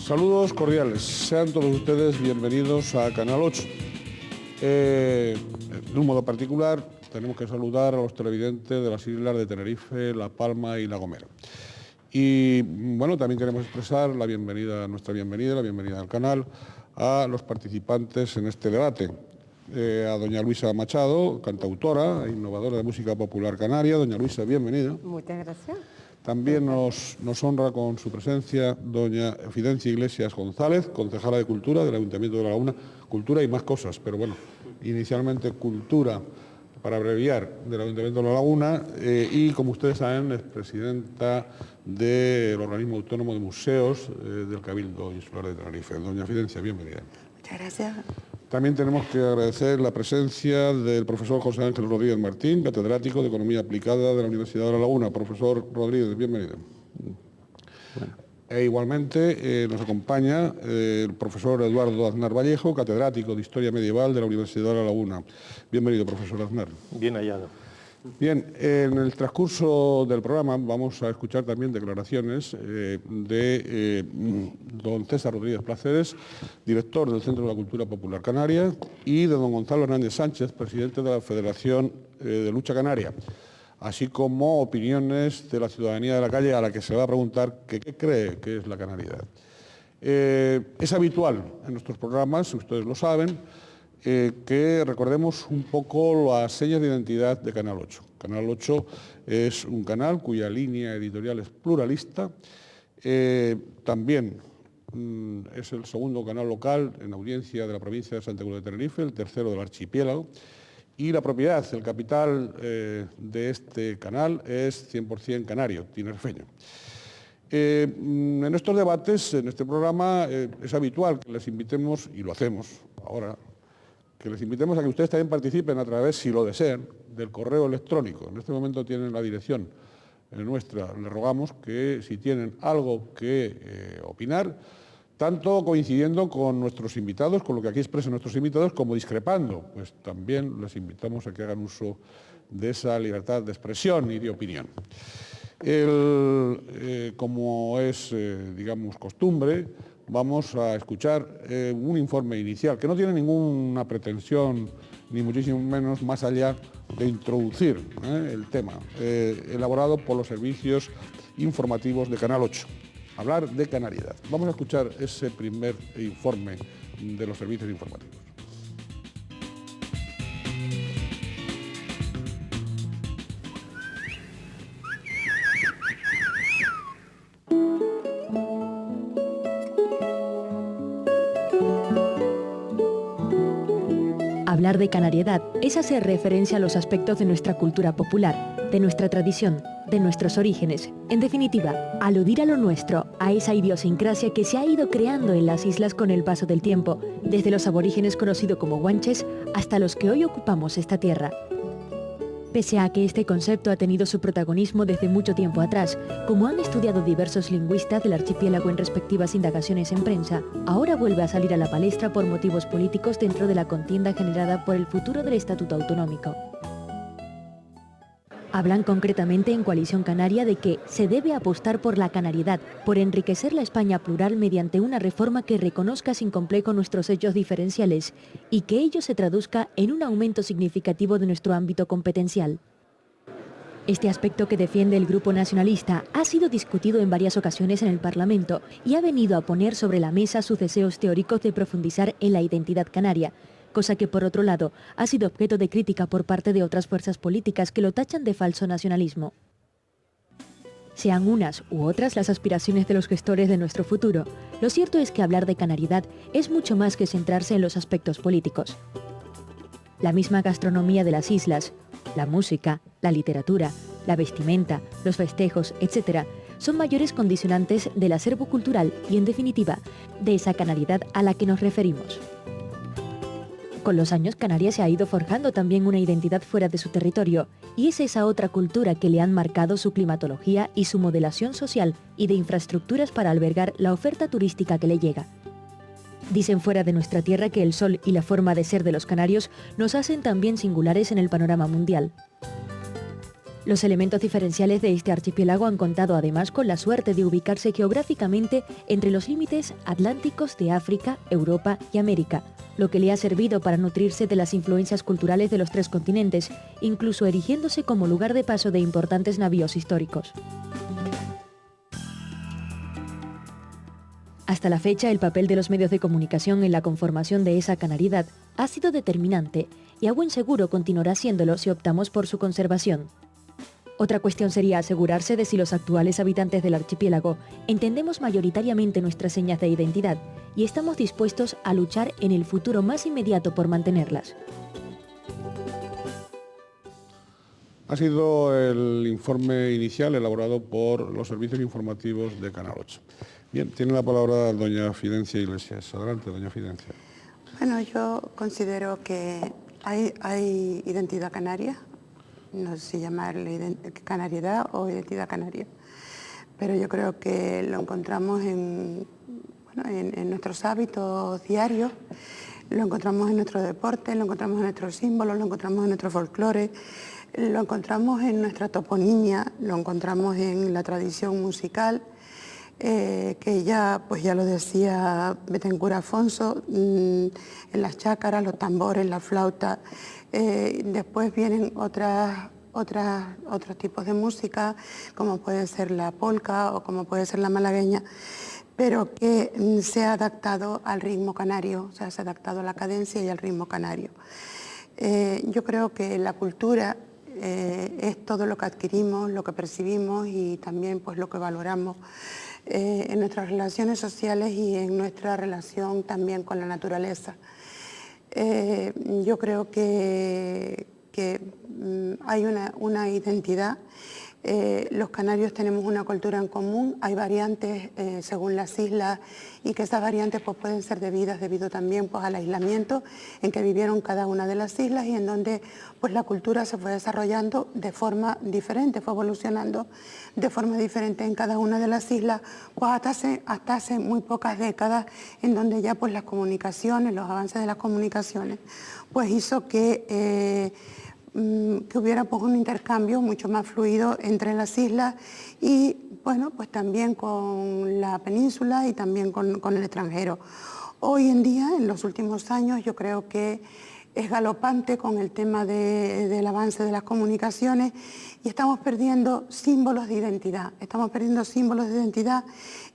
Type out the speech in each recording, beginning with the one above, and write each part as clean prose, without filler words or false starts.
Saludos cordiales, sean todos ustedes bienvenidos a Canal 8. De un modo particular, tenemos que saludar a los televidentes de las islas de Tenerife, La Palma y La Gomera. Y bueno, también queremos expresar la bienvenida al canal, a los participantes en este debate. A doña Luisa Machado, cantautora e innovadora de música popular canaria. Doña Luisa, bienvenida. Muchas gracias. También nos honra con su presencia doña Fidencia Iglesias González, concejala de Cultura del Ayuntamiento de La Laguna. Cultura y más cosas, pero bueno, inicialmente Cultura, para abreviar, del Ayuntamiento de La Laguna, y como ustedes saben es presidenta del Organismo Autónomo de Museos del Cabildo Insular de Tenerife. Doña Fidencia, bienvenida. Muchas gracias. También tenemos que agradecer la presencia del profesor José Ángel Rodríguez Martín, catedrático de Economía Aplicada de la Universidad de La Laguna. Profesor Rodríguez, bienvenido. Bueno. E igualmente nos acompaña el profesor Eduardo Aznar Vallejo, catedrático de Historia Medieval de la Universidad de La Laguna. Bienvenido, profesor Aznar. Bien hallado. Bien, en el transcurso del programa vamos a escuchar también declaraciones de don César Rodríguez Placeres, director del Centro de la Cultura Popular Canaria, y de don Gonzalo Hernández Sánchez, presidente de la Federación de Lucha Canaria, así como opiniones de la ciudadanía de la calle a la que se va a preguntar qué cree que es la canariedad. Es habitual en nuestros programas, ustedes lo saben, que recordemos un poco las señas de identidad de Canal 8. Canal 8 es un canal cuya línea editorial es pluralista. También es el segundo canal local en audiencia de la provincia de Santa Cruz de Tenerife, el tercero del archipiélago. Y la propiedad, el capital de este canal es 100% canario, tinerfeño. En estos debates, en este programa, es habitual que les invitemos, y lo hacemos ahora, que les invitemos a que ustedes también participen a través, si lo desean, del correo electrónico. En este momento tienen la dirección nuestra. Les rogamos que si tienen algo que opinar, tanto coincidiendo con nuestros invitados, con lo que aquí expresan nuestros invitados, como discrepando, pues también les invitamos a que hagan uso de esa libertad de expresión y de opinión. Como es, digamos, costumbre, vamos a escuchar un informe inicial que no tiene ninguna pretensión, ni muchísimo menos, más allá de introducir el tema, elaborado por los servicios informativos de Canal 8. Hablar de canariedad. Vamos a escuchar ese primer informe de los servicios informativos. Hablar de canariedad es hacer referencia a los aspectos de nuestra cultura popular, de nuestra tradición, de nuestros orígenes. En definitiva, aludir a lo nuestro, a esa idiosincrasia que se ha ido creando en las islas con el paso del tiempo, desde los aborígenes conocidos como guanches hasta los que hoy ocupamos esta tierra. Pese a que este concepto ha tenido su protagonismo desde mucho tiempo atrás, como han estudiado diversos lingüistas del archipiélago en respectivas indagaciones en prensa, ahora vuelve a salir a la palestra por motivos políticos dentro de la contienda generada por el futuro del Estatuto Autonómico. Hablan concretamente en Coalición Canaria de que se debe apostar por la canariedad, por enriquecer la España plural mediante una reforma que reconozca sin complejo nuestros hechos diferenciales y que ello se traduzca en un aumento significativo de nuestro ámbito competencial. Este aspecto que defiende el Grupo Nacionalista ha sido discutido en varias ocasiones en el Parlamento y ha venido a poner sobre la mesa sus deseos teóricos de profundizar en la identidad canaria, cosa que por otro lado ha sido objeto de crítica por parte de otras fuerzas políticas que lo tachan de falso nacionalismo. Sean unas u otras las aspiraciones de los gestores de nuestro futuro, lo cierto es que hablar de canariedad es mucho más que centrarse en los aspectos políticos. La misma gastronomía de las islas, la música, la literatura, la vestimenta, los festejos, etc., son mayores condicionantes del acervo cultural y, en definitiva, de esa canariedad a la que nos referimos. Con los años, Canarias se ha ido forjando también una identidad fuera de su territorio, y es esa otra cultura que le han marcado su climatología y su modelación social y de infraestructuras para albergar la oferta turística que le llega. Dicen fuera de nuestra tierra que el sol y la forma de ser de los canarios nos hacen también singulares en el panorama mundial. Los elementos diferenciales de este archipiélago han contado además con la suerte de ubicarse geográficamente entre los límites atlánticos de África, Europa y América, lo que le ha servido para nutrirse de las influencias culturales de los tres continentes, incluso erigiéndose como lugar de paso de importantes navíos históricos. Hasta la fecha, el papel de los medios de comunicación en la conformación de esa canaridad ha sido determinante y a buen seguro continuará siéndolo si optamos por su conservación. Otra cuestión sería asegurarse de si los actuales habitantes del archipiélago entendemos mayoritariamente nuestras señas de identidad y estamos dispuestos a luchar en el futuro más inmediato por mantenerlas. Ha sido el informe inicial elaborado por los servicios informativos de Canal 8. Bien, tiene la palabra doña Fidencia Iglesias. Adelante, doña Fidencia. Bueno, yo considero que hay identidad canaria. No sé si llamarle canariedad o identidad canaria, pero yo creo que lo encontramos en nuestros hábitos diarios, lo encontramos en nuestro deporte, lo encontramos en nuestros símbolos, lo encontramos en nuestro folclore, lo encontramos en nuestra toponimia, lo encontramos en la tradición musical, que ya lo decía Betancur Afonso, en las chácaras, los tambores, la flauta. Después vienen otros tipos de música, como puede ser la polca o como puede ser la malagueña, pero que se ha adaptado al ritmo canario, o sea, se ha adaptado a la cadencia y al ritmo canario. Yo creo que la cultura es todo lo que adquirimos, lo que percibimos y también pues lo que valoramos en nuestras relaciones sociales y en nuestra relación también con la naturaleza. Yo creo que hay una identidad. Los canarios tenemos una cultura en común, hay variantes según las islas y que esas variantes pues, pueden ser debido también pues, al aislamiento en que vivieron cada una de las islas y en donde pues, la cultura se fue desarrollando de forma diferente, fue evolucionando de forma diferente en cada una de las islas, pues hasta hace muy pocas décadas, en donde ya pues, las comunicaciones, los avances de las comunicaciones, pues hizo que hubiera pues, un intercambio mucho más fluido entre las islas y bueno, pues también con la península y también con el extranjero. Hoy en día, en los últimos años, yo creo que es galopante con el tema del avance de las comunicaciones y estamos perdiendo símbolos de identidad. Estamos perdiendo símbolos de identidad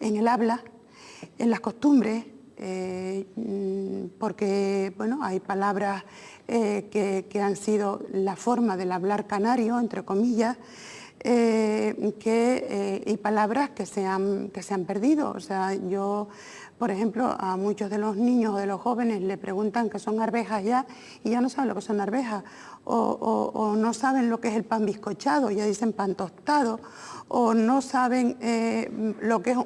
en el habla, en las costumbres, porque bueno, hay palabras que han sido la forma del hablar canario, entre comillas, y palabras que se han perdido. O sea, yo, por ejemplo, a muchos de los niños o de los jóvenes le preguntan qué son arvejas ya y ya no saben lo que son arvejas, o no saben lo que es el pan bizcochado, ya dicen pan tostado, o no saben lo que es,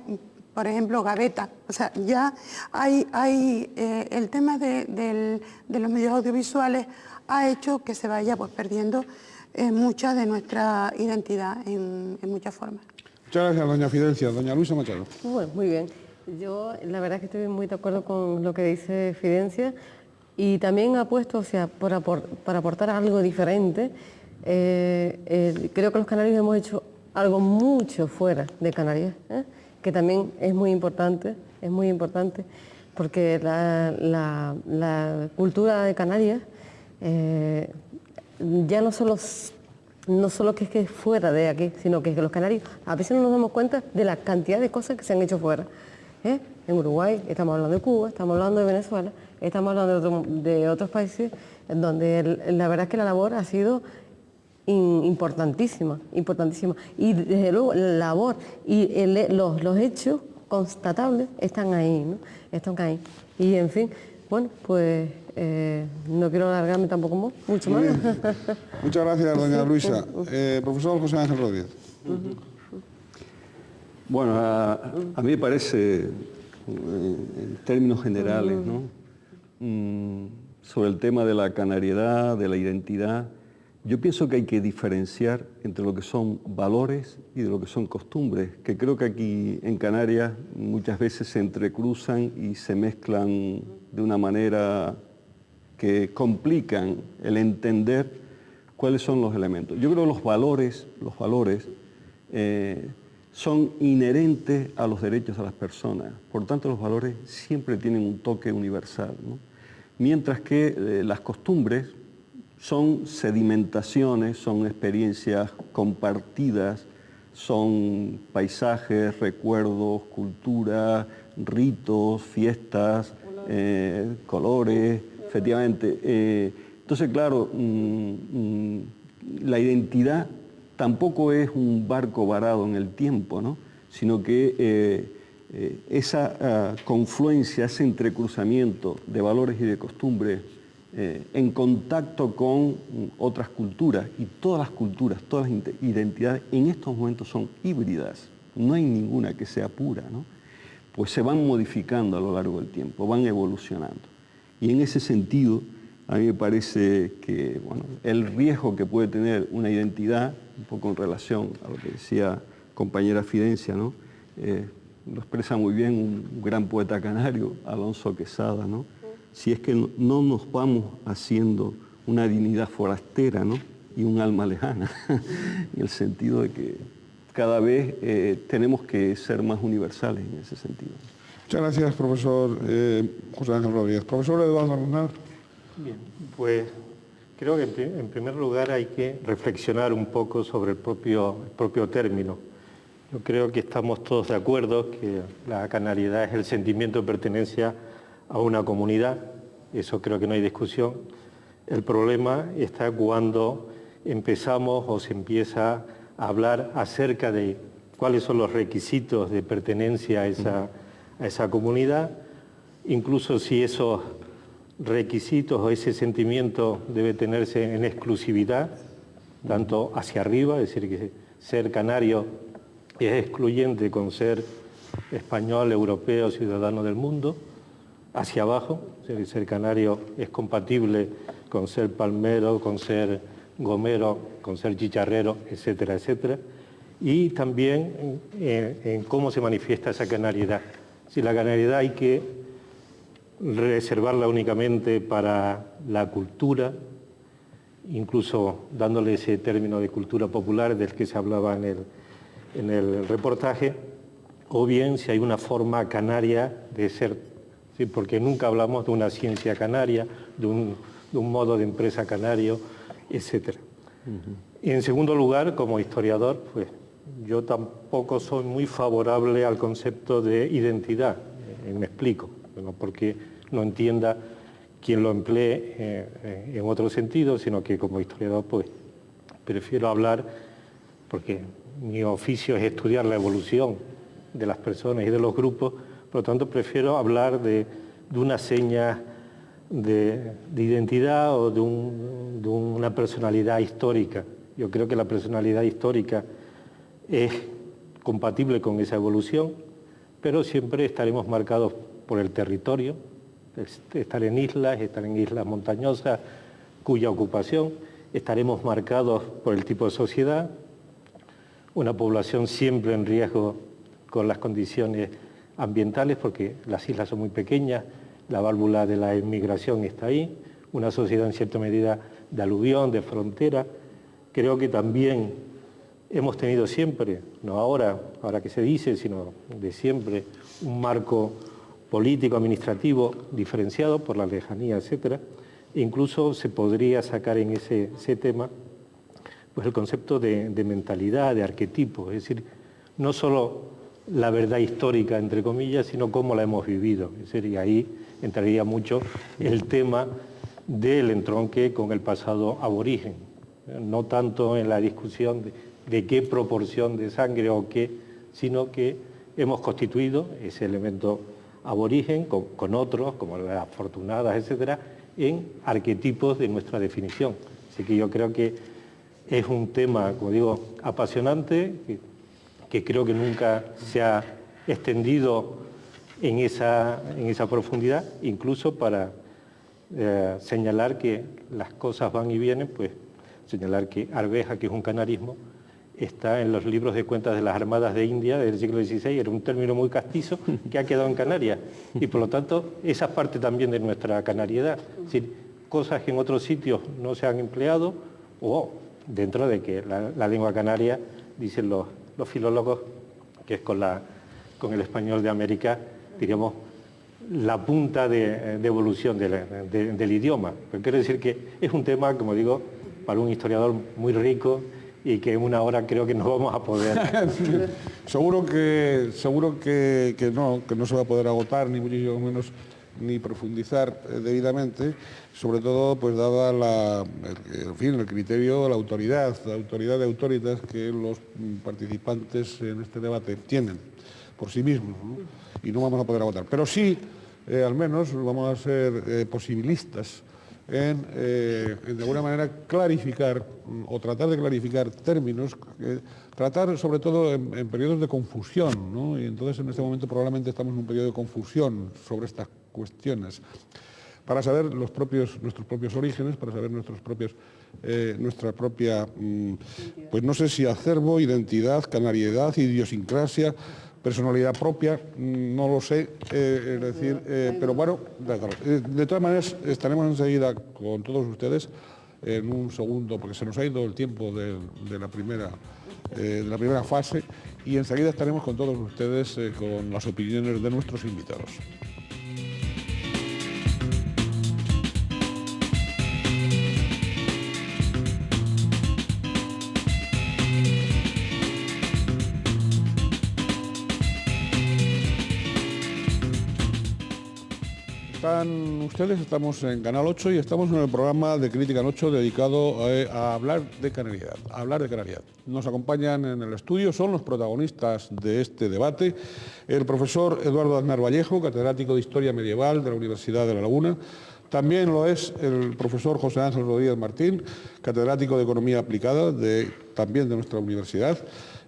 por ejemplo, gaveta. O sea, ya hay el tema de los medios audiovisuales ha hecho que se vaya pues, perdiendo mucha de nuestra identidad en muchas formas. Muchas gracias, doña Fidencia. Doña Luisa Machado. Bueno, muy bien. Yo la verdad es que estoy muy de acuerdo con lo que dice Fidencia y también apuesto, o sea, para aportar algo diferente. Creo que los canarios hemos hecho algo mucho fuera de Canarias, que también es muy importante, porque la cultura de Canarias ya no solo que es fuera de aquí, sino que los canarios a veces no nos damos cuenta de la cantidad de cosas que se han hecho fuera. En Uruguay, estamos hablando de Cuba, estamos hablando de Venezuela, estamos hablando de otros países donde la verdad es que la labor ha sido importantísima. Y desde luego la labor y los hechos constatables están ahí, ¿no? Están ahí. Y en fin, bueno, pues no quiero alargarme tampoco mucho más. Muchas gracias, doña Luisa. Profesor José Ángel Rodríguez. Bueno, a mí me parece, en términos generales, ¿no? Sobre el tema de la canariedad, de la identidad, yo pienso que hay que diferenciar entre lo que son valores y de lo que son costumbres, que creo que aquí en Canarias muchas veces se entrecruzan y se mezclan de una manera que complican el entender ¿Cuáles son los elementos? Yo creo que los valores son inherentes a los derechos de las personas. Por tanto, los valores siempre tienen un toque universal, ¿no? Mientras que las costumbres son sedimentaciones, son experiencias compartidas, son paisajes, recuerdos, cultura, ritos, fiestas, colores, efectivamente. Entonces, claro, la identidad tampoco es un barco varado en el tiempo, ¿no? Sino que esa confluencia, ese entrecruzamiento de valores y de costumbres en contacto con otras culturas, y todas las culturas, todas las identidades en estos momentos son híbridas, no hay ninguna que sea pura, ¿no? Pues se van modificando a lo largo del tiempo, van evolucionando. Y en ese sentido, a mí me parece que bueno, el riesgo que puede tener una identidad, un poco en relación a lo que decía compañera Fidencia, ¿no? Lo expresa muy bien un gran poeta canario, Alonso Quesada, ¿no? Si es que no nos vamos haciendo una dignidad forastera, ¿no? Y un alma lejana, en el sentido de que cada vez tenemos que ser más universales en ese sentido. Muchas gracias, profesor José Ángel Rodríguez. Profesor Eduardo Arrunar. Bien, pues creo que en primer lugar hay que reflexionar un poco sobre el propio término. Yo creo que estamos todos de acuerdo que la canariedad es el sentimiento de pertenencia a una comunidad, eso creo que no hay discusión. El problema está cuando empezamos o se empieza a hablar acerca de cuáles son los requisitos de pertenencia a esa comunidad, incluso si esos requisitos o ese sentimiento debe tenerse en exclusividad, tanto hacia arriba, es decir, que ser canario es excluyente con ser español, europeo, ciudadano del mundo, hacia abajo, es decir, ser canario es compatible con ser palmero, con ser gomero, con ser chicharrero, etcétera, etcétera, y también en cómo se manifiesta esa canariedad. Si la canariedad hay que reservarla únicamente para la cultura, incluso dándole ese término de cultura popular del que se hablaba en el reportaje, o bien si hay una forma canaria de ser, ¿sí? Porque nunca hablamos de una ciencia canaria, de un modo de empresa canario, etc. Y en segundo lugar, como historiador, pues yo tampoco soy muy favorable al concepto de identidad, me explico. No porque no entienda quien lo emplee en otro sentido, sino que como historiador pues prefiero hablar, porque mi oficio es estudiar la evolución de las personas y de los grupos, por lo tanto prefiero hablar de una seña de identidad o de una personalidad histórica. Yo creo que la personalidad histórica es compatible con esa evolución, pero siempre estaremos marcados por el territorio, estar en islas montañosas, cuya ocupación, estaremos marcados por el tipo de sociedad, una población siempre en riesgo con las condiciones ambientales, porque las islas son muy pequeñas, la válvula de la inmigración está ahí, una sociedad en cierta medida de aluvión, de frontera. Creo que también hemos tenido siempre, no ahora que se dice, sino de siempre, un marco político, administrativo, diferenciado por la lejanía, etcétera. E incluso se podría sacar en ese tema pues el concepto de mentalidad, de arquetipo, es decir, no solo la verdad histórica, entre comillas, sino cómo la hemos vivido. Es decir, y ahí entraría mucho el tema del entronque con el pasado aborigen, no tanto en la discusión de qué proporción de sangre o qué, sino que hemos constituido ese elemento aborigen con otros, como las afortunadas, etcétera, en arquetipos de nuestra definición. Así que yo creo que es un tema, como digo, apasionante, que creo que nunca se ha extendido en esa profundidad, incluso para señalar que las cosas van y vienen, pues señalar que arveja, que es un canarismo, está en los libros de cuentas de las Armadas de India del siglo XVI, era un término muy castizo que ha quedado en Canarias, y por lo tanto esa es parte también de nuestra canariedad, es decir, cosas que en otros sitios no se han empleado o dentro de que la lengua canaria, dicen los filólogos, que es con el español de América, diríamos, la punta de evolución del idioma. Pero quiero decir que es un tema, como digo, para un historiador muy rico y que en una hora creo que no vamos a poder. seguro que no se va a poder agotar, ni muchísimo menos ni profundizar debidamente, sobre todo pues dada el criterio, la autoridad de autoritas que los participantes en este debate tienen por sí mismos, ¿no? Y no vamos a poder agotar. Pero sí, al menos vamos a ser posibilistas en de alguna manera clarificar o tratar de clarificar términos, tratar sobre todo en periodos de confusión, ¿no? Y entonces en este momento probablemente estamos en un periodo de confusión sobre estas cuestiones, para saber nuestros propios orígenes, para saber nuestra propia, pues no sé si acervo, identidad, canariedad, idiosincrasia, personalidad propia, no lo sé, es decir, pero bueno, de todas maneras estaremos enseguida con todos ustedes en un segundo, porque se nos ha ido el tiempo de la primera fase, y enseguida estaremos con todos ustedes con las opiniones de nuestros invitados. Estamos en Canal 8 y estamos en el programa de Crítica en 8 dedicado a hablar de canariedad. Nos acompañan en el estudio, son los protagonistas de este debate, el profesor Eduardo Aznar Vallejo, catedrático de Historia Medieval de la Universidad de La Laguna. También lo es el profesor José Ángel Rodríguez Martín, catedrático de Economía Aplicada también de nuestra universidad.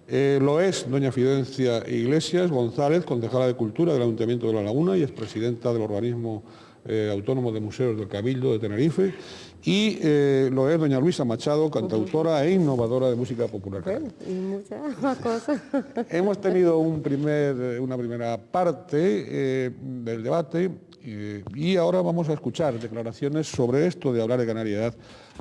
Lo es doña Fidencia Iglesias González, concejala de Cultura del Ayuntamiento de La Laguna y expresidenta del Organismo Autónomo de Museos del Cabildo de Tenerife. Y lo es doña Luisa Machado, cantautora e innovadora de música popular canaria. Y muchas más cosas. Hemos tenido una primera parte del debate y ahora vamos a escuchar declaraciones sobre esto de hablar de canariedad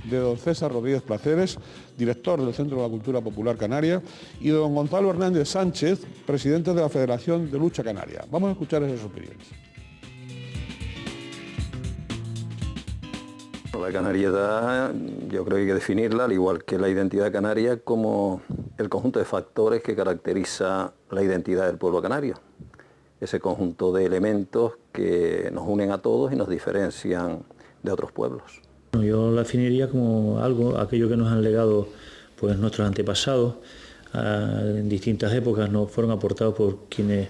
de don César Rodríguez Placeres, director del Centro de la Cultura Popular Canaria, y de don Gonzalo Hernández Sánchez, presidente de la Federación de Lucha Canaria. Vamos a escuchar esas opiniones. La canariedad, yo creo que hay que definirla, al igual que la identidad canaria, como el conjunto de factores que caracteriza la identidad del pueblo canario. Ese conjunto de elementos que nos unen a todos y nos diferencian de otros pueblos. Yo la definiría como aquello que nos han legado pues, nuestros antepasados en distintas épocas, nos fueron aportados por quienes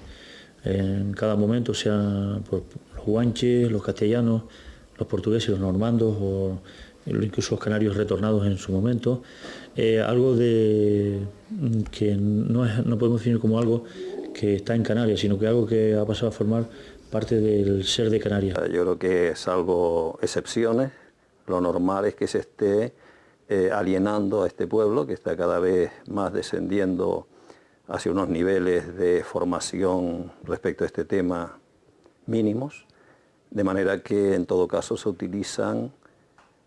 en cada momento, sean por los guanches, los castellanos, los portugueses, los normandos o incluso los canarios retornados en su momento. Algo que no podemos definir como algo que está en Canarias, sino que algo que ha pasado a formar parte del ser de Canarias. Yo creo que salvo excepciones, lo normal es que se esté alienando a este pueblo, que está cada vez más descendiendo hacia unos niveles de formación respecto a este tema mínimos, de manera que en todo caso se utilizan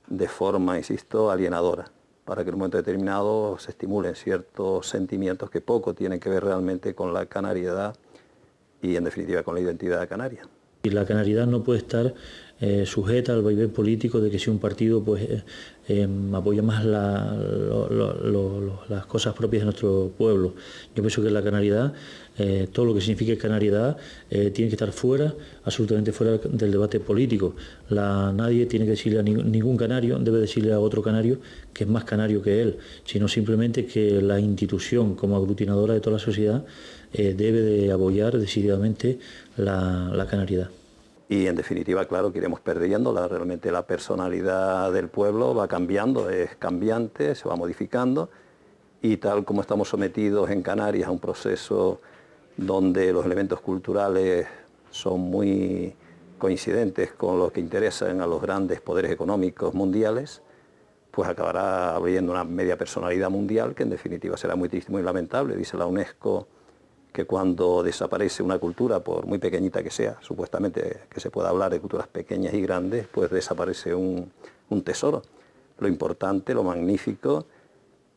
de forma, insisto, alienadora, para que en un momento determinado se estimulen ciertos sentimientos que poco tienen que ver realmente con la canariedad y en definitiva con la identidad canaria. Y la canariedad no puede estar sujeta al vaivén político de que si un partido pues, apoya más las cosas propias de nuestro pueblo. Yo pienso que la canariedad, todo lo que signifique canariedad, tiene que estar absolutamente fuera del debate político. Nadie tiene que decirle a ningún canario, debe decirle a otro canario que es más canario que él, sino simplemente que la institución como aglutinadora de toda la sociedad debe de apoyar decididamente la canariedad. Y en definitiva, claro, que iremos perdiendo, realmente la personalidad del pueblo va cambiando, es cambiante, se va modificando, y tal como estamos sometidos en Canarias a un proceso donde los elementos culturales son muy coincidentes con los que interesan a los grandes poderes económicos mundiales, pues acabará habiendo una media personalidad mundial que en definitiva será muy triste y muy lamentable. Dice la UNESCO que cuando desaparece una cultura, por muy pequeñita que sea, supuestamente que se pueda hablar de culturas pequeñas y grandes, pues desaparece un tesoro. Lo importante, lo magnífico,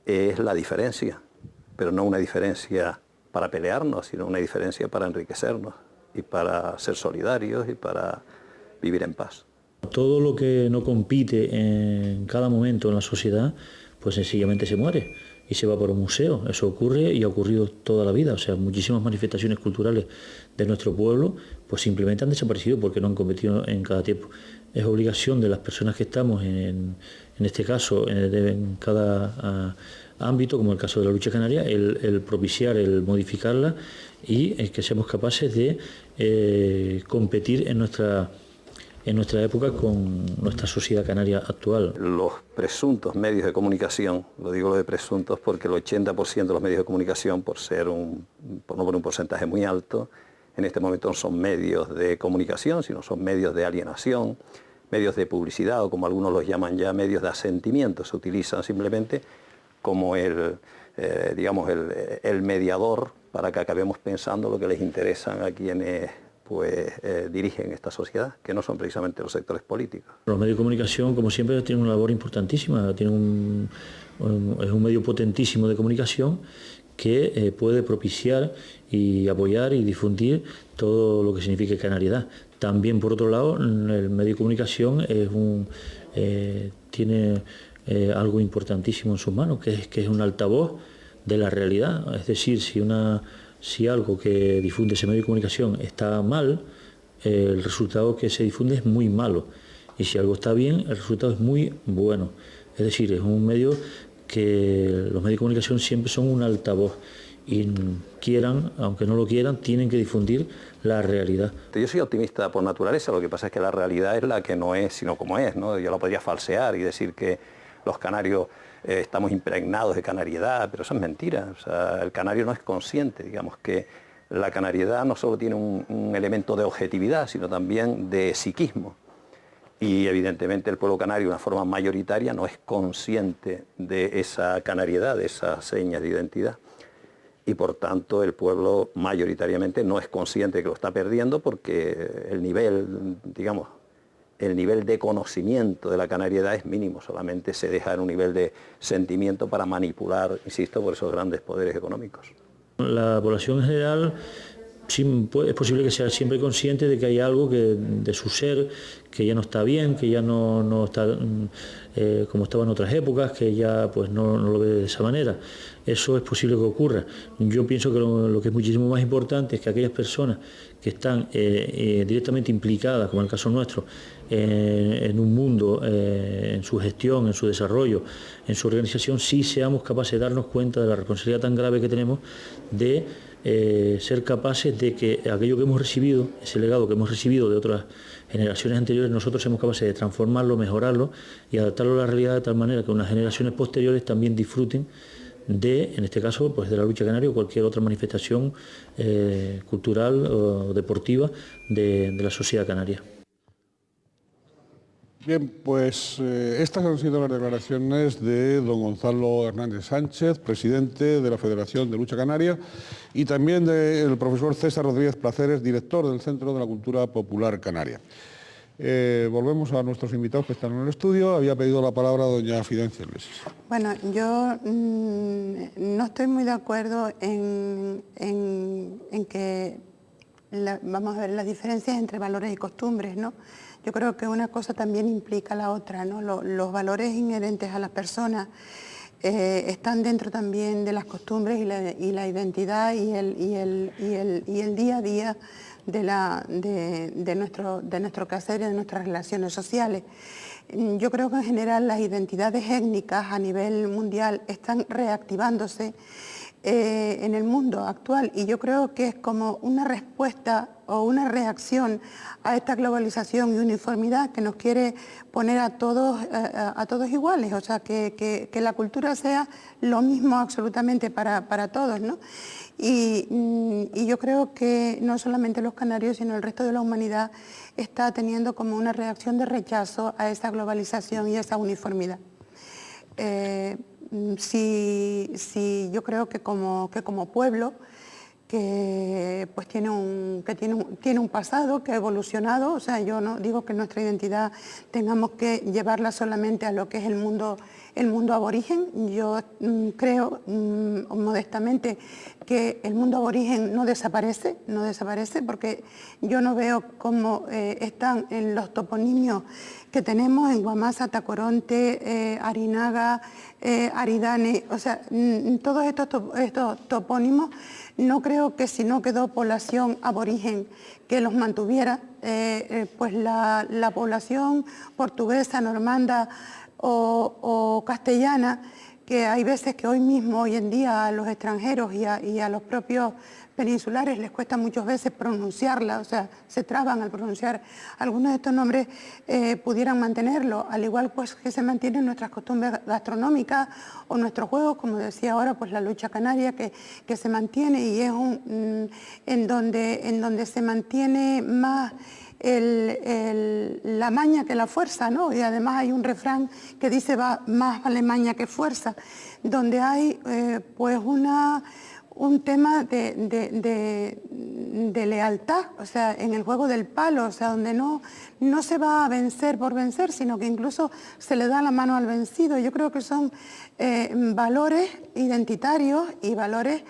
es la diferencia, pero no una diferencia para pelearnos, sino una diferencia para enriquecernos y para ser solidarios y para vivir en paz. Todo lo que no compite en cada momento en la sociedad, pues sencillamente se muere y se va por un museo. Eso ocurre y ha ocurrido toda la vida. O sea, muchísimas manifestaciones culturales de nuestro pueblo pues simplemente han desaparecido porque no han competido en cada tiempo. Es obligación de las personas que estamos en este caso, en cada ámbito, como el caso de la lucha canaria, el propiciar, el modificarla y que seamos capaces de competir en nuestra época con nuestra sociedad canaria actual. Los presuntos medios de comunicación, lo digo lo de presuntos porque el 80% de los medios de comunicación, por no por un porcentaje muy alto, en este momento no son medios de comunicación, sino son medios de alienación, medios de publicidad o como algunos los llaman ya, medios de asentimiento. Se utilizan simplemente como el mediador para que acabemos pensando lo que les interesan a quienes dirigen esta sociedad, que no son precisamente los sectores políticos. Los medios de comunicación, como siempre, tienen una labor importantísima, es un medio potentísimo de comunicación que puede propiciar y apoyar y difundir todo lo que significa canariedad. También, por otro lado, el medio de comunicación tiene algo importantísimo en sus manos, que es un altavoz de la realidad. Es decir, si algo que difunde ese medio de comunicación está mal, el resultado que se difunde es muy malo. Y si algo está bien, el resultado es muy bueno. Es decir, es un medio que los medios de comunicación siempre son un altavoz y quieran, aunque no lo quieran, tienen que difundir la realidad. Yo soy optimista por naturaleza, lo que pasa es que la realidad es la que no es, sino como es, ¿no? Yo la podría falsear y decir que los canarios estamos impregnados de canariedad, pero eso es mentira. O sea, el canario no es consciente, digamos que la canariedad no solo tiene un elemento de objetividad, sino también de psiquismo. Y evidentemente el pueblo canario, de una forma mayoritaria, no es consciente de esa canariedad, de esas señas de identidad. Y por tanto el pueblo mayoritariamente no es consciente de que lo está perdiendo porque el nivel de conocimiento de la canariedad es mínimo, solamente se deja en un nivel de sentimiento para manipular, insisto, por esos grandes poderes económicos. La población en general es posible que sea siempre consciente de que hay algo de su ser que ya no está bien, que ya no está como estaba en otras épocas, que ya pues no lo ve de esa manera. Eso es posible que ocurra. Yo pienso que lo que es muchísimo más importante es que aquellas personas que están directamente implicadas, como en el caso nuestro, en un mundo, en su gestión, en su desarrollo, en su organización, sí seamos capaces de darnos cuenta de la responsabilidad tan grave que tenemos de ser capaces de que aquello que hemos recibido, ese legado que hemos recibido de otras generaciones anteriores, nosotros seamos capaces de transformarlo, mejorarlo y adaptarlo a la realidad de tal manera que unas generaciones posteriores también disfruten en este caso, pues de la lucha canaria o cualquier otra manifestación cultural o deportiva de la sociedad canaria. Bien, pues estas han sido las declaraciones de don Gonzalo Hernández Sánchez, presidente de la Federación de Lucha Canaria, y también del profesor César Rodríguez Placeres, director del Centro de la Cultura Popular Canaria. Volvemos a nuestros invitados que están en el estudio. Había pedido la palabra doña Fidencia Iglesias. Bueno, yo no estoy muy de acuerdo en que vamos a ver las diferencias entre valores y costumbres, ¿no? Yo creo que una cosa también implica la otra, ¿no? Los valores inherentes a las personas están dentro también de las costumbres y la identidad y el día a día de nuestro quehacer y de nuestras relaciones sociales. Yo creo que en general las identidades étnicas a nivel mundial están reactivándose en el mundo actual y yo creo que es como una respuesta o una reacción a esta globalización y uniformidad que nos quiere poner a todos iguales, o sea, que la cultura sea lo mismo absolutamente para todos, ¿no? Y yo creo que no solamente los canarios, sino el resto de la humanidad está teniendo como una reacción de rechazo a esa globalización y a esa uniformidad. Sí, yo creo que como pueblo que pues tiene un pasado, que ha evolucionado. O sea, yo no digo que nuestra identidad tengamos que llevarla solamente a lo que es el mundo aborigen. Yo creo modestamente que el mundo aborigen no desaparece, porque yo no veo cómo están en los toponimios que tenemos en Guamasa, Tacoronte, Arinaga, Aridane. O sea, todos estos topónimos, no creo que si no quedó población aborigen que los mantuviera, pues la población portuguesa, normanda o castellana, que hay veces que hoy en día a los extranjeros y a los propios peninsulares les cuesta muchas veces pronunciarla, o sea, se traban al pronunciar algunos de estos nombres, pudieran mantenerlo, al igual pues que se mantienen nuestras costumbres gastronómicas o nuestros juegos, como decía ahora, pues la lucha canaria que se mantiene, y es en donde se mantiene más la maña que la fuerza, ¿no? Y además hay un refrán que dice más vale maña que fuerza, donde hay pues un tema de lealtad, o sea, en el juego del palo, o sea, donde no se va a vencer por vencer, sino que incluso se le da la mano al vencido. Yo creo que son valores identitarios y valores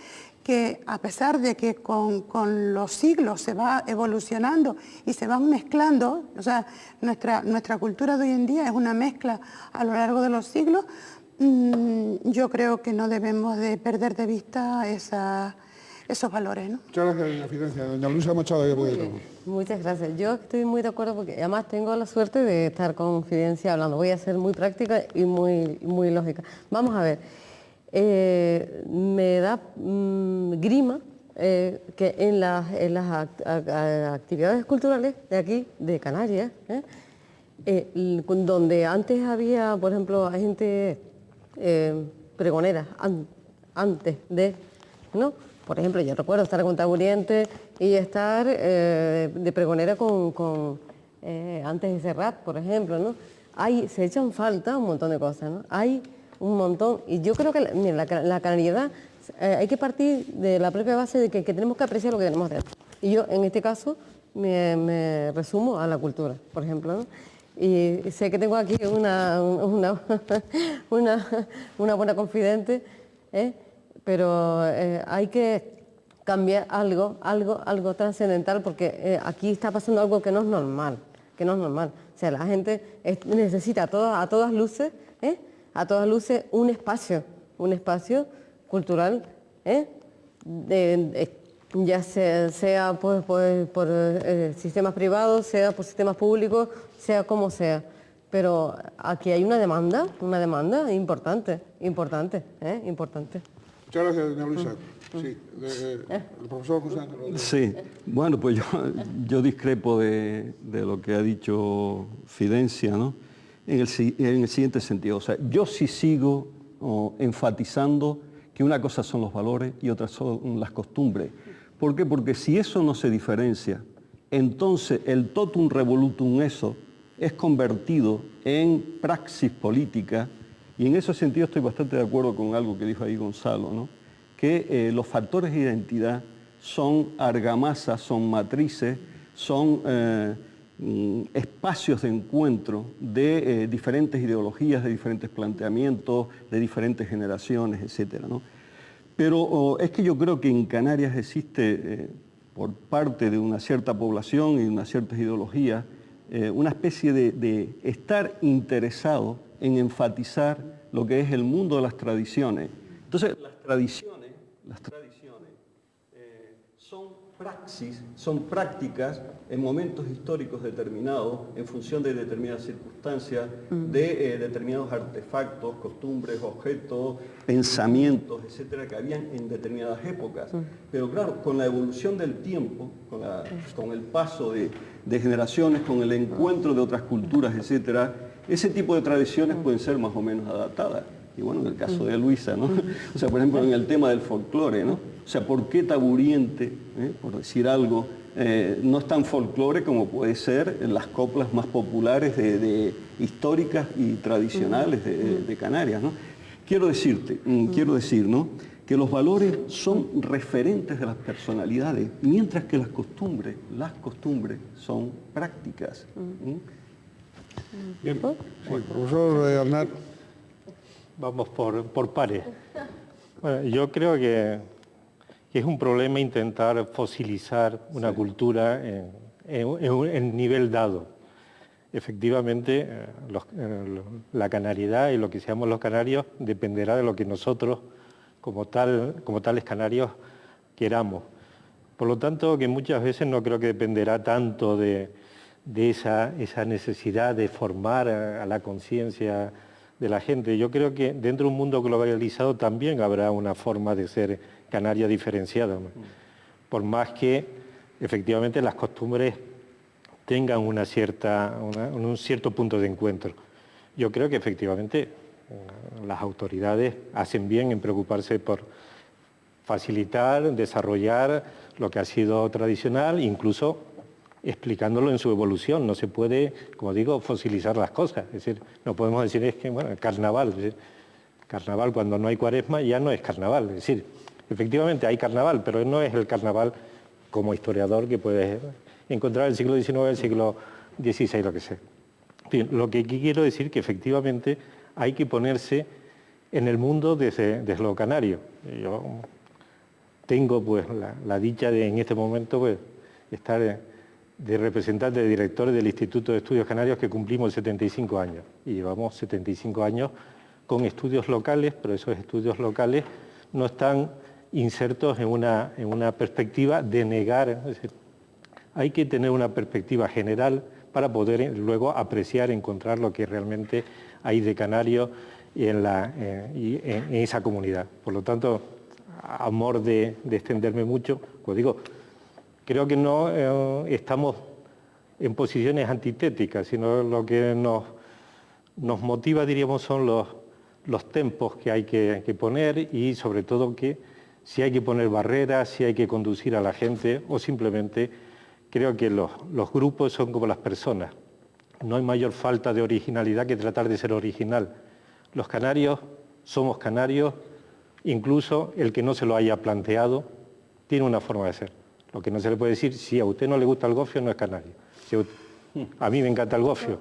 que, a pesar de que con los siglos se va evolucionando y se van mezclando, o sea, nuestra cultura de hoy en día es una mezcla a lo largo de los siglos. Yo creo que no debemos de perder de vista esos valores, ¿no? Muchas gracias, doña Fidencia. Doña Luisa Machado. Muchas gracias. Yo estoy muy de acuerdo porque además tengo la suerte de estar con Fidencia hablando. Voy a ser muy práctica y muy lógica. Vamos a ver. Me da grima que en las actividades culturales de aquí, de Canarias, donde antes había, por ejemplo, gente pregonera, antes de, ¿no? Por ejemplo, yo recuerdo estar con Taburiente y estar de pregonera antes de Serrat, por ejemplo, ¿no? Se echan falta un montón de cosas, ¿no? Hay un montón, y yo creo que la canariedad hay que partir de la propia base de que tenemos que apreciar lo que tenemos dentro. Y yo, en este caso, me resumo a la cultura, por ejemplo, ¿no? Y sé que tengo aquí una buena confidente, pero hay que cambiar algo trascendental, porque aquí está pasando algo que no es normal, O sea, la gente necesita a todas luces un espacio cultural, ya sea por sistemas privados, sea por sistemas públicos, sea como sea. Pero aquí hay una demanda importante. Muchas gracias, doña Luisa. Sí, el profesor José Ángel Rodríguez. Sí, bueno, pues yo discrepo de lo que ha dicho Fidencia, ¿no? En el siguiente sentido, o sea, yo sí sigo enfatizando que una cosa son los valores y otra son las costumbres. ¿Por qué? Porque si eso no se diferencia, entonces el totum revolutum eso es convertido en praxis política, y en ese sentido estoy bastante de acuerdo con algo que dijo ahí Gonzalo, ¿no? Que los factores de identidad son argamasas, son matrices, son espacios de encuentro de diferentes ideologías, de diferentes planteamientos, de diferentes generaciones, etcétera, ¿no? Pero es que yo creo que en Canarias existe, por parte de una cierta población y de unas ciertas ideologías, una especie de estar interesado en enfatizar lo que es el mundo de las tradiciones. Entonces, las tradiciones son praxis, son prácticas en momentos históricos determinados, en función de determinadas circunstancias, de determinados artefactos, costumbres, objetos, pensamientos, etcétera, que habían en determinadas épocas. Pero claro, con la evolución del tiempo, con el paso de generaciones, con el encuentro de otras culturas, etcétera, ese tipo de tradiciones pueden ser más o menos adaptadas. Y bueno, en el caso de Luisa, ¿no? O sea, por ejemplo, en el tema del folclore, ¿no? O sea, ¿por qué Taburiente, por decir algo, no es tan folclore como puede ser en las coplas más populares históricas y tradicionales de Canarias, ¿no? Quiero decir, ¿no? que los valores son referentes de las personalidades, mientras que las costumbres son prácticas. Bien, sí, profesor Aznar. Vamos por pares. Bueno, yo creo que es un problema intentar fosilizar una cultura en nivel dado. Efectivamente, la canariedad y lo que seamos los canarios dependerá de lo que nosotros, como tales canarios, queramos. Por lo tanto, que muchas veces no creo que dependerá tanto de esa necesidad de formar a la conciencia de la gente. Yo creo que dentro de un mundo globalizado también habrá una forma de ser canaria diferenciada, ¿no? Por más que efectivamente las costumbres tengan un cierto punto de encuentro. Yo creo que efectivamente las autoridades hacen bien en preocuparse por facilitar, desarrollar lo que ha sido tradicional, incluso explicándolo en su evolución. No se puede, como digo, fosilizar las cosas. Es decir, no podemos decir es que, bueno, el carnaval. Es decir, carnaval cuando no hay cuaresma ya no es carnaval. Es decir, efectivamente hay carnaval, pero no es el carnaval como historiador que puedes encontrar el siglo XIX, el siglo XVI, lo que sea. En fin, lo que quiero decir que efectivamente hay que ponerse en el mundo desde lo canario. Yo tengo pues la dicha de en este momento pues estar de representante, de director del Instituto de Estudios Canarios, que cumplimos 75 años. Y llevamos 75 años con estudios locales, pero esos estudios locales no están insertos en una perspectiva de negar. Es decir, hay que tener una perspectiva general para poder luego apreciar, encontrar lo que realmente hay de canario en esa comunidad. Por lo tanto, amor de extenderme mucho, pues digo, creo que no estamos en posiciones antitéticas, sino lo que nos motiva, diríamos, son los tempos que hay que poner y sobre todo que si hay que poner barreras, si hay que conducir a la gente o simplemente creo que los grupos son como las personas. No hay mayor falta de originalidad que tratar de ser original. Los canarios somos canarios, incluso el que no se lo haya planteado tiene una forma de ser. Lo que no se le puede decir, si a usted no le gusta el gofio, no es canario. A mí me encanta el gofio.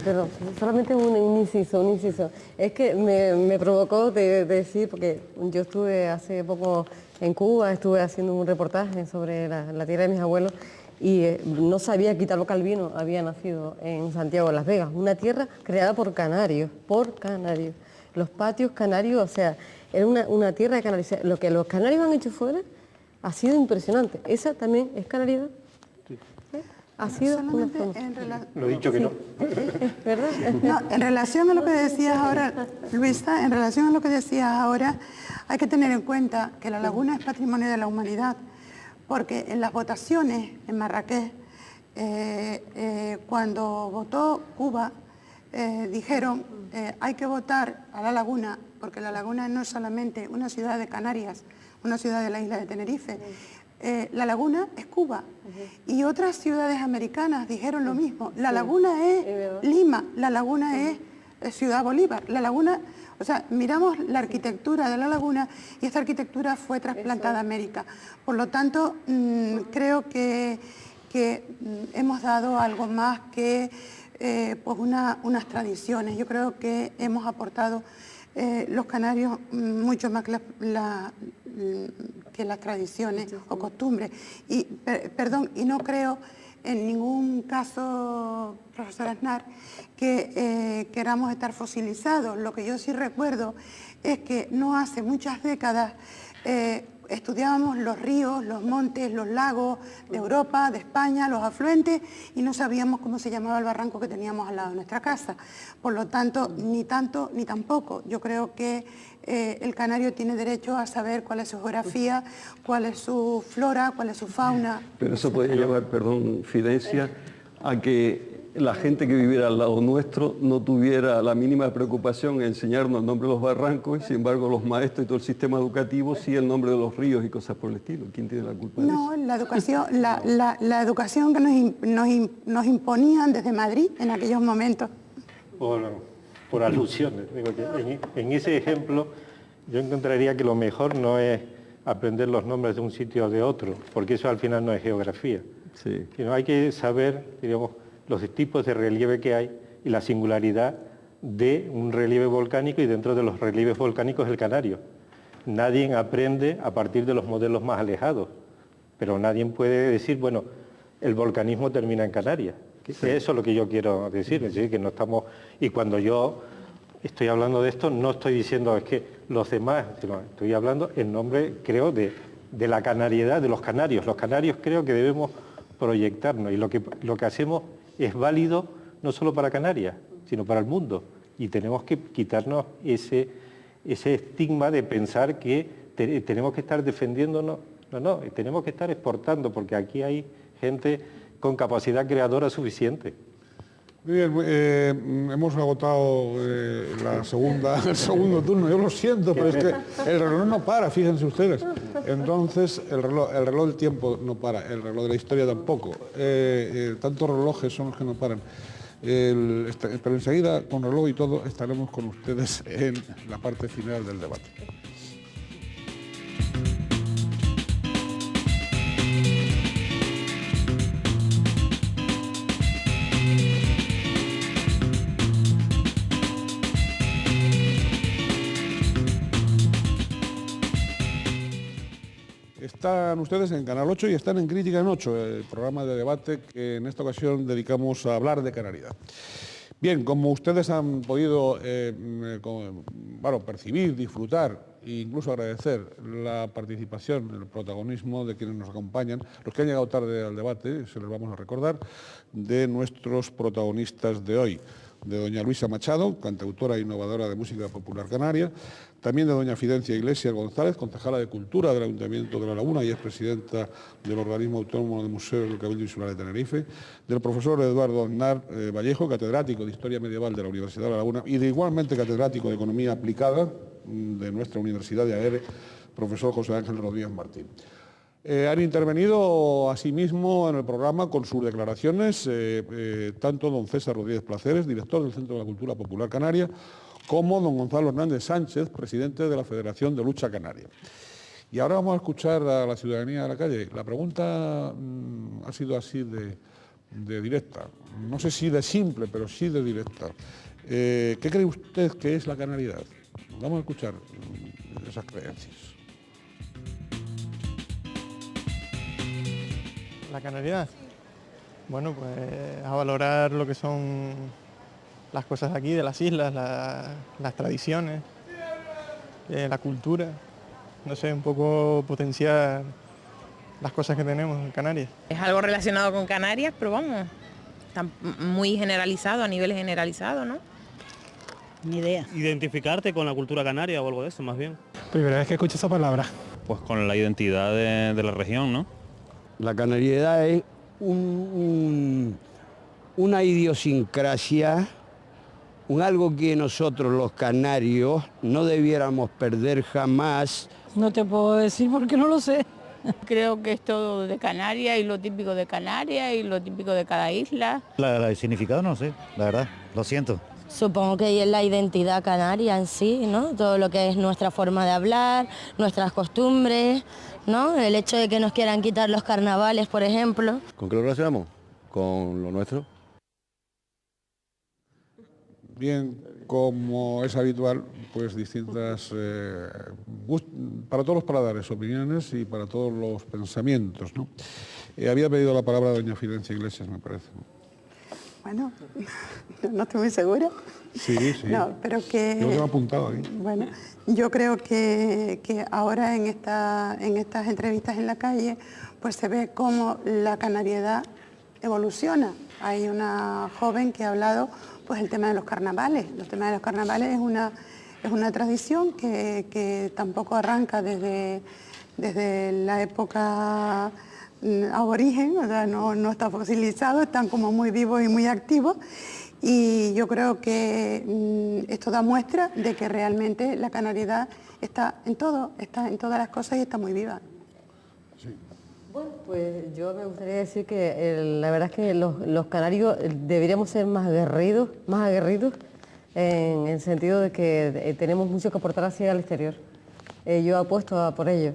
Perdón, solamente un inciso. Es que me provocó de decir, porque yo estuve hace poco en Cuba, estuve haciendo un reportaje sobre la tierra de mis abuelos y no sabía que Italo Calvino había nacido en Santiago de Las Vegas, una tierra creada por canarios. Los patios canarios, o sea, era una tierra de canarios. Lo que los canarios han hecho fuera ha sido impresionante. ¿Esa también es canariedad? Ha sido una forma. Lo he dicho que no. ¿Verdad? No, en relación a lo que decías ahora, Luisa, en relación a lo que decías ahora, hay que tener en cuenta que la laguna es patrimonio de la humanidad, porque en las votaciones en Marrakech, cuando votó Cuba, dijeron hay que votar a la laguna, porque la laguna no es solamente una ciudad de Canarias, una ciudad de la isla de Tenerife. La laguna es Cuba. Y otras ciudades americanas dijeron lo mismo. La laguna es Lima, la laguna es Ciudad Bolívar. La laguna, o sea, miramos la arquitectura de la laguna y esta arquitectura fue trasplantada a América. Por lo tanto, creo que hemos dado algo más que pues unas tradiciones. Yo creo que hemos aportado los canarios mucho más que las tradiciones o costumbres. Y, perdón, y no creo en ningún caso, profesor Aznar, que queramos estar fosilizados. Lo que yo sí recuerdo es que no hace muchas décadas estudiábamos los ríos, los montes, los lagos de Europa, de España, los afluentes, y no sabíamos cómo se llamaba el barranco que teníamos al lado de nuestra casa. Por lo tanto, ni tanto ni tampoco. Yo creo que el canario tiene derecho a saber cuál es su geografía, cuál es su flora, cuál es su fauna. Pero eso puede llevar, perdón, Fidencia, a que la gente que viviera al lado nuestro no tuviera la mínima preocupación en enseñarnos el nombre de los barrancos y sin embargo los maestros y todo el sistema educativo sí el nombre de los ríos y cosas por el estilo. ¿Quién tiene la culpa de eso? No, la educación, la educación que nos imponían desde Madrid en aquellos momentos. Por alusiones. Digo que en ese ejemplo Yo encontraría que lo mejor no es aprender los nombres de un sitio o de otro, porque eso al final no es geografía. Sí. Sino hay que saber, digamos, los tipos de relieve que hay y la singularidad de un relieve volcánico, y dentro de los relieves volcánicos el canario. Nadie aprende a partir de los modelos más alejados, pero nadie puede decir, bueno, el volcanismo termina en Canarias. Eso es lo que yo quiero decir, es decir, que no estamos... Y cuando yo estoy hablando de esto, no estoy diciendo es que los demás, sino estoy hablando en nombre, creo, de la canariedad de los canarios. Los canarios creo que debemos proyectarnos, y lo que hacemos es válido no solo para Canarias, sino para el mundo. Y tenemos que quitarnos ese estigma de pensar que tenemos que estar defendiéndonos. No, tenemos que estar exportando, porque aquí hay gente con capacidad creadora suficiente. Muy bien, hemos agotado el segundo turno. Yo lo siento, pero es que el reloj no para, fíjense ustedes. Entonces, el reloj del tiempo no para, el reloj de la historia tampoco. Tantos relojes son los que no paran. Pero enseguida, con reloj y todo, estaremos con ustedes en la parte final del debate. Están ustedes en Canal 8 y están en Crítica en 8, el programa de debate que en esta ocasión dedicamos a hablar de Canariedad. Bien, como ustedes han podido percibir, disfrutar e incluso agradecer la participación, el protagonismo de quienes nos acompañan, los que han llegado tarde al debate, se les vamos a recordar, de nuestros protagonistas de hoy, de doña Luisa Machado, cantautora e innovadora de música popular canaria, también de doña Fidencia Iglesias González, concejala de Cultura del Ayuntamiento de La Laguna y es presidenta del Organismo Autónomo de Museos del Cabildo Insular de Tenerife, del profesor Eduardo Aznar Vallejo, catedrático de Historia Medieval de la Universidad de La Laguna y de igualmente catedrático de Economía Aplicada de nuestra Universidad de Aguere, profesor José Ángel Rodríguez Martín. Han intervenido asimismo en el programa con sus declaraciones tanto don César Rodríguez Placeres, director del Centro de la Cultura Popular Canaria, como don Gonzalo Hernández Sánchez, presidente de la Federación de Lucha Canaria. Y ahora vamos a escuchar a la ciudadanía de la calle. La pregunta ha sido así de directa, no sé si de simple, pero sí de directa. ¿Qué cree usted que es la canariedad? Vamos a escuchar esas creencias. La canariedad. Bueno, pues a valorar lo que son las cosas de aquí, de las islas, las tradiciones, la cultura, no sé, un poco potenciar las cosas que tenemos en Canarias. Es algo relacionado con Canarias, pero vamos, está muy generalizado, a nivel generalizado, ¿no? Ni idea. Identificarte con la cultura canaria o algo de eso, más bien. Primera vez que escucho esa palabra. Pues con la identidad de la región, ¿no? La canariedad es una idiosincrasia, algo que nosotros los canarios no debiéramos perder jamás. No te puedo decir porque no lo sé. Creo que es todo de Canarias y lo típico de Canarias y lo típico de cada isla. El significado no sé, la verdad, lo siento. Supongo que es la identidad canaria en sí, ¿no? Todo lo que es nuestra forma de hablar, nuestras costumbres, ¿no? El hecho de que nos quieran quitar los carnavales, por ejemplo. ¿Con qué lo relacionamos? Con lo nuestro. Bien, como es habitual, pues distintas, para todos los paladares, opiniones y para todos los pensamientos, ¿no? Había pedido la palabra doña Fidencia Iglesias, me parece. Bueno, no estoy muy segura. Sí. No, pero que... Yo lo tengo apuntado aquí. Bueno, yo creo que ahora en estas entrevistas en la calle, pues se ve cómo la canariedad evoluciona. Hay una joven que ha hablado, pues el tema de los carnavales. El tema de los carnavales es una tradición que tampoco arranca desde la época aborigen, o sea, no está fosilizado, están como muy vivos y muy activos, y yo creo que esto da muestra de que realmente la canariedad está en todo, está en todas las cosas y está muy viva. Sí. Bueno, pues yo me gustaría decir que la verdad es que los canarios deberíamos ser más aguerridos, en el sentido de que tenemos mucho que aportar hacia el exterior. yo apuesto por ello.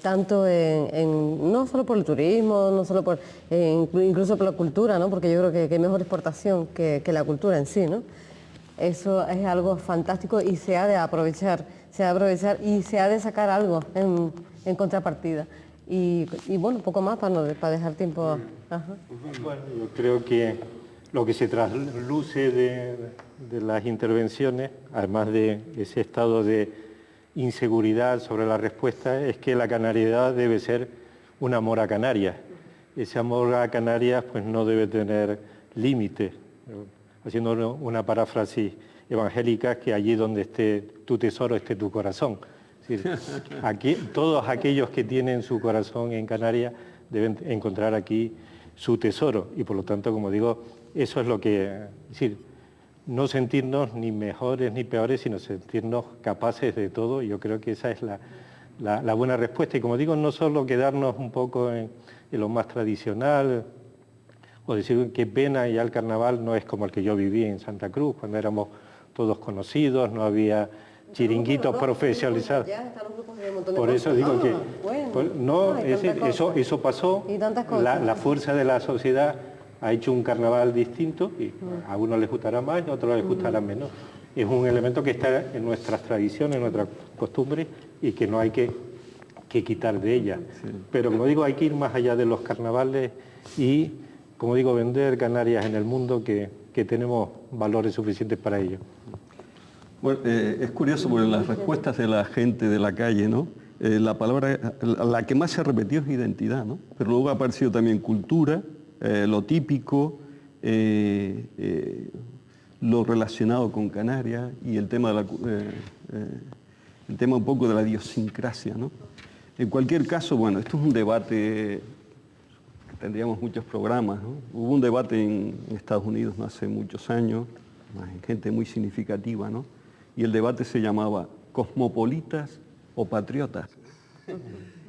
Tanto no solo por el turismo, no solo incluso por la cultura, ¿no? Porque yo creo que hay mejor exportación que la cultura en sí, ¿no? Eso es algo fantástico y se ha de aprovechar y se ha de sacar algo en contrapartida. Y bueno, poco más para dejar tiempo. Ajá. Bueno, yo creo que lo que se trasluce de las intervenciones, además de ese estado de inseguridad sobre la respuesta, es que la canariedad debe ser un amor a Canarias. Ese amor a Canarias pues no debe tener límites. Haciendo una paráfrasis evangélica, que allí donde esté tu tesoro esté tu corazón. Es decir, aquí, todos aquellos que tienen su corazón en Canarias deben encontrar aquí su tesoro, y por lo tanto, como digo, eso es lo que... Es decir, no sentirnos ni mejores ni peores, sino sentirnos capaces de todo. Yo creo que esa es la buena respuesta. Y como digo, no solo quedarnos un poco en lo más tradicional, o decir qué pena, ya el carnaval no es como el que yo viví en Santa Cruz, cuando éramos todos conocidos, no había chiringuitos profesionalizados. Por eso digo que eso pasó, la fuerza de la sociedad ha hecho un carnaval distinto, y a unos les gustará más y a otros les gustará menos. Es un elemento que está en nuestras tradiciones, en nuestras costumbres, y que no hay que quitar de ellas. Sí. Pero como digo, hay que ir más allá de los carnavales y, como digo, vender Canarias en el mundo, que tenemos valores suficientes para ello. Bueno, es curioso porque las respuestas de la gente de la calle, ¿no? La palabra, la que más se ha repetido es identidad, ¿no? Pero luego ha aparecido también cultura, lo típico, lo relacionado con Canarias y el tema un poco de la idiosincrasia, ¿no? En cualquier caso, bueno, esto es un debate que tendríamos muchos programas, ¿no? Hubo un debate en Estados Unidos no hace muchos años, gente muy significativa, ¿no? Y el debate se llamaba ¿cosmopolitas o patriotas?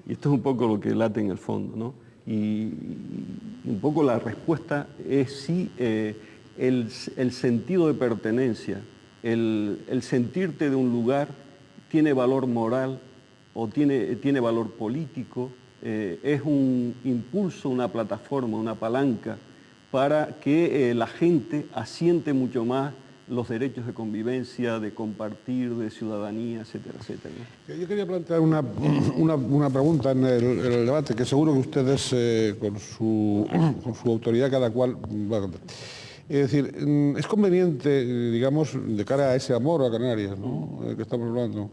Y esto es un poco lo que late en el fondo, ¿no? Y un poco la respuesta es sí, el sentido de pertenencia, el sentirte de un lugar tiene valor moral o tiene valor político, es un impulso, una plataforma, una palanca para que la gente asiente mucho más los derechos de convivencia, de compartir, de ciudadanía, etcétera, etcétera. Yo quería plantear una pregunta en el debate, que seguro que ustedes, con su autoridad, cada cual va a contar. Es decir, es conveniente, digamos, de cara a ese amor a Canarias, ¿no?, que estamos hablando,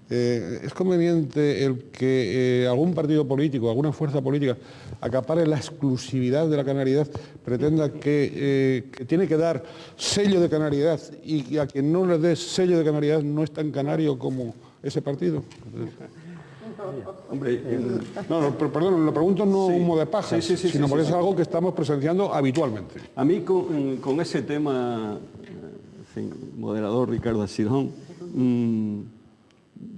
es conveniente el que algún partido político, alguna fuerza política acapare la exclusividad de la canariedad, pretenda que tiene que dar sello de canariedad, y a quien no le dé sello de canariedad no es tan canario como ese partido. Hombre, perdón, lo pregunto no humo de paja, sino porque es algo que estamos presenciando habitualmente. A mí con ese tema, moderador Ricardo Asidón,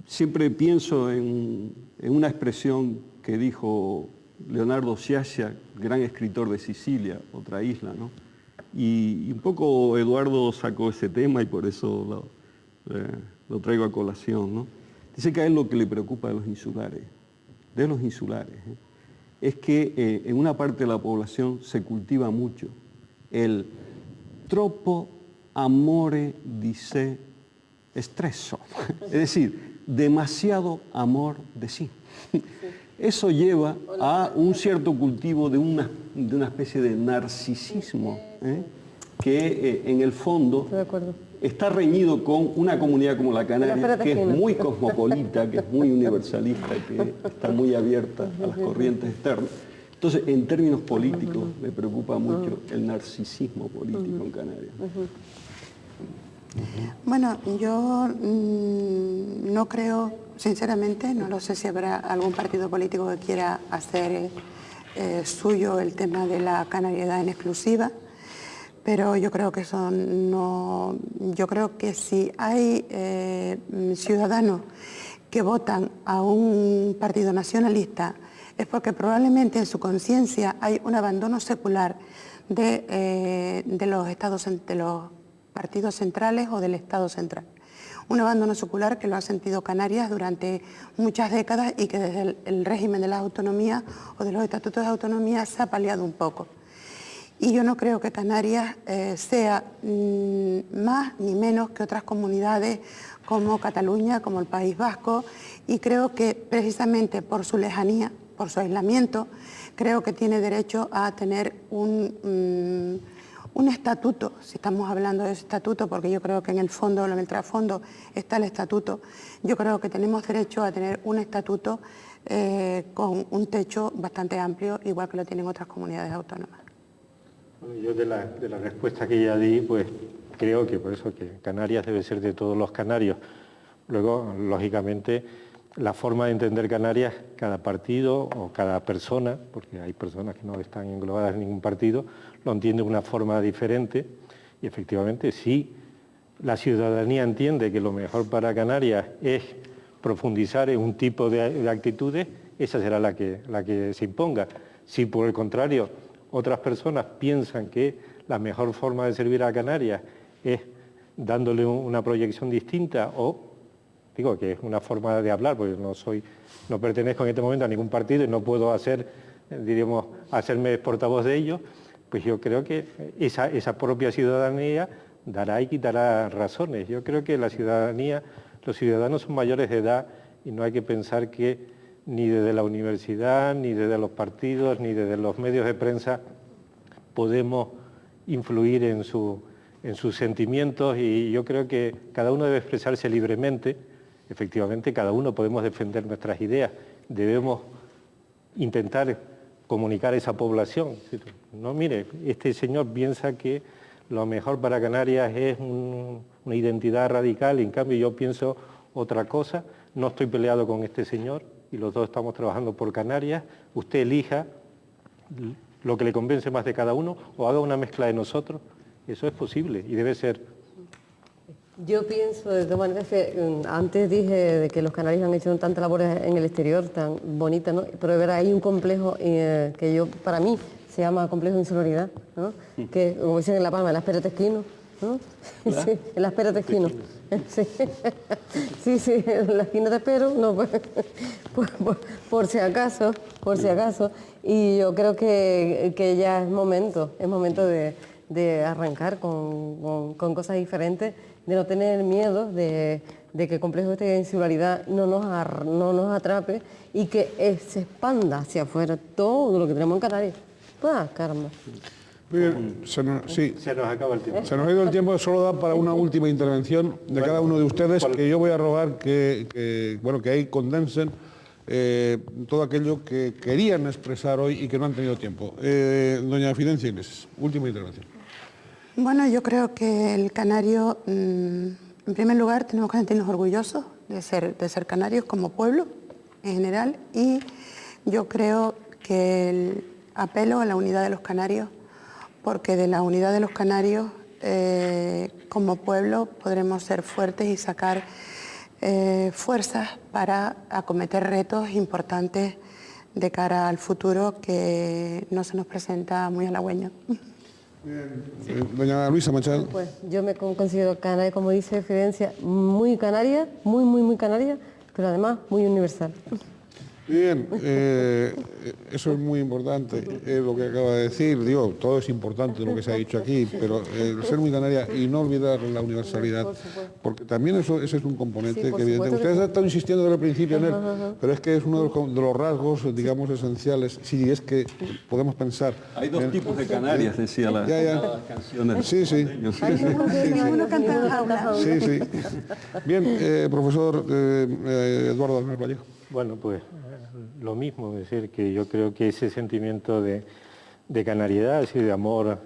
siempre pienso en una expresión que dijo Leonardo Sciascia, gran escritor de Sicilia, otra isla, ¿no? Y un poco Eduardo sacó ese tema y por eso lo traigo a colación, ¿no? Dice que a él lo que le preocupa de los insulares, es que en una parte de la población se cultiva mucho el troppo amore di sé stesso, es decir, demasiado amor de sí. Eso lleva a un cierto cultivo de una especie de narcisismo, que en el fondo está reñido con una comunidad como la canaria, que es muy cosmopolita, que es muy universalista, que está muy abierta a las corrientes externas. Entonces, en términos políticos, me preocupa mucho el narcisismo político en Canarias. Bueno, yo no creo, sinceramente, no lo sé si habrá algún partido político que quiera hacer suyo el tema de la canariedad en exclusiva, pero yo creo que yo creo que si hay ciudadanos que votan a un partido nacionalista es porque probablemente en su conciencia hay un abandono secular de los partidos centrales o del Estado central. un abandono secular que lo ha sentido Canarias durante muchas décadas y que desde el régimen de las autonomías o de los estatutos de autonomía se ha paliado un poco. Y yo no creo que Canarias sea más ni menos que otras comunidades como Cataluña, como el País Vasco, y creo que precisamente por su lejanía, por su aislamiento, creo que tiene derecho a tener un estatuto, si estamos hablando de ese estatuto, porque yo creo que en el fondo, en el trasfondo, está el estatuto. Yo creo que tenemos derecho a tener un estatuto con un techo bastante amplio, igual que lo tienen otras comunidades autónomas. Bueno, yo de la respuesta que ya di, pues creo que por eso que Canarias debe ser de todos los canarios. Luego, lógicamente, la forma de entender Canarias, cada partido o cada persona, porque hay personas que no están englobadas en ningún partido, lo entiende de una forma diferente y efectivamente si la ciudadanía entiende que lo mejor para Canarias es profundizar en un tipo de actitudes, esa será la que se imponga. Si por el contrario otras personas piensan que la mejor forma de servir a Canarias es dándole una proyección distinta o, digo que es una forma de hablar, porque no pertenezco en este momento a ningún partido y no puedo hacerme portavoz de ellos, pues yo creo que esa propia ciudadanía dará y quitará razones. Yo creo que la ciudadanía, los ciudadanos son mayores de edad y no hay que pensar que ni desde la universidad, ni desde los partidos, ni desde los medios de prensa podemos influir en sus sentimientos y yo creo que cada uno debe expresarse libremente. Efectivamente, cada uno podemos defender nuestras ideas. Debemos intentar comunicar a esa población. No, mire, este señor piensa que lo mejor para Canarias es una identidad radical, y en cambio yo pienso otra cosa. No estoy peleado con este señor y los dos estamos trabajando por Canarias. Usted elija lo que le convence más de cada uno o haga una mezcla de nosotros. Eso es posible y debe ser. Yo pienso, de todas maneras, que antes dije de que los canarios han hecho tantas labores en el exterior, tan bonitas, ¿no? Pero de verdad hay un complejo que para mí, se llama complejo de insularidad, ¿no? Que, como dicen en La Palma, el asperatesquino, ¿no? Sí, el asperatesquino. Sí, en la esquina te espero, no, por si acaso. Y yo creo que ya es momento de arrancar con cosas diferentes, de no tener miedo de que el complejo de insularidad no nos atrape y que se expanda hacia afuera todo lo que tenemos en Canarias. Caramba. Muy bien, se nos acaba el tiempo. Se nos ha ido el tiempo, solo da para una última intervención de cada uno de ustedes, que yo voy a rogar que ahí condensen todo aquello que querían expresar hoy y que no han tenido tiempo. Doña Fidencia Iglesias, última intervención. Bueno, yo creo que el canario, en primer lugar, tenemos que sentirnos orgullosos de ser canarios como pueblo en general, y yo creo que el apelo a la unidad de los canarios, porque de la unidad de los canarios como pueblo podremos ser fuertes y sacar fuerzas para acometer retos importantes de cara al futuro que no se nos presenta muy halagüeño. Doña Luisa Machado. Pues yo me considero canaria, como dice Fidencia, muy canaria, muy canaria, pero además muy universal. Bien, eso es muy importante, lo que acaba de decir. Digo, todo es importante lo que se ha dicho aquí, pero el ser muy canaria y no olvidar la universalidad, porque también ese es un componente que evidentemente ustedes han estado insistiendo desde el principio en él, pero es que es uno de los rasgos, digamos, esenciales, si es que podemos pensar. Hay dos tipos de Canarias, decía las canciones. Sí. Bien, profesor Eduardo Almer Vallejo. Bueno, pues lo mismo, es decir, que yo creo que ese sentimiento de canariedad, es decir, de amor